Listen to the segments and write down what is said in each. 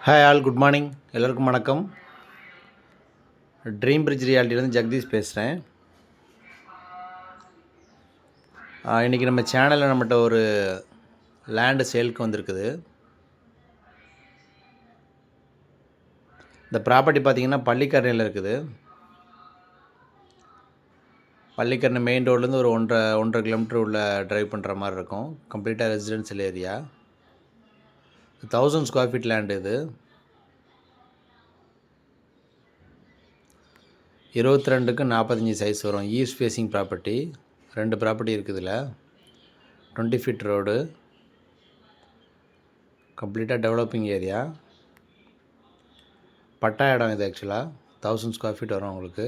Hi all, good morning. எல்லோருக்கும் வணக்கம். Dream bridge ரியாலிட்டிலேருந்து Jagadish பேசுகிறேன். இன்றைக்கி நம்ம சேனலில் நம்மகிட்ட ஒரு லேண்டு சேலுக்கு வந்திருக்குது. இந்த ப்ராப்பர்ட்டி பார்த்திங்கன்னா பள்ளிக்கரணையில் இருக்குது. பள்ளிக்கரணை மெயின் ரோட்லேருந்து ஒரு 1.5 கிலோமீட்டர் உள்ள ட்ரைவ் பண்ணுற மாதிரி இருக்கும். கம்ப்ளீட்டாக residential area. 1000 square feet land இது. 22க்கு 45 சைஸ் வரும். East facing property. 2 ப்ராப்பர்ட்டி இருக்குது இதில். 20 ஃபீட் ரோடு. கம்ப்ளீட்டாக டெவலப்பிங் ஏரியா. பட்டா இடம் இது. ஆக்சுவலாக 1000 ஸ்கொயர் ஃபீட் வரும் உங்களுக்கு.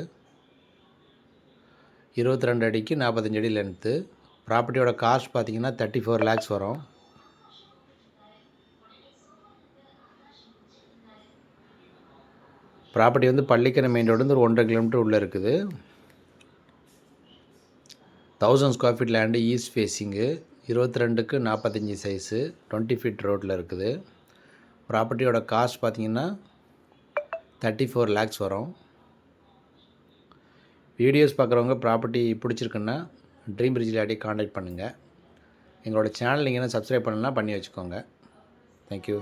22 அடிக்கு 45 அடி லென்த்து. ப்ராப்பர்ட்டியோட காஸ்ட் பார்த்திங்கன்னா 34 lakhs வரும். ப்ராப்பர்ட்டி வந்து பள்ளிக்கரணை மெயின் ரோடு ஒரு 1.5 கிலோமீட்டர் உள்ளே இருக்குது. 1000 square feet land, east facing, 22க்கு 45 சைஸு, 20 ஃபீட் ரோட்டில் இருக்குது. ப்ராப்பர்ட்டியோட காஸ்ட் பார்த்திங்கன்னா 34 lakhs வரும். வீடியோஸ் பார்க்குறவங்க ப்ராப்பர்ட்டி பிடிச்சிருக்குன்னா ட்ரீம் பிரிட்ஜ் ரியாலிட்டியை காண்டாக்ட் பண்ணுங்கள். எங்களோட சேனல் நீங்கள் என்ன சப்ஸ்கிரைப் பண்ணலாம் பண்ணி வச்சுக்கோங்க. தேங்க்யூ.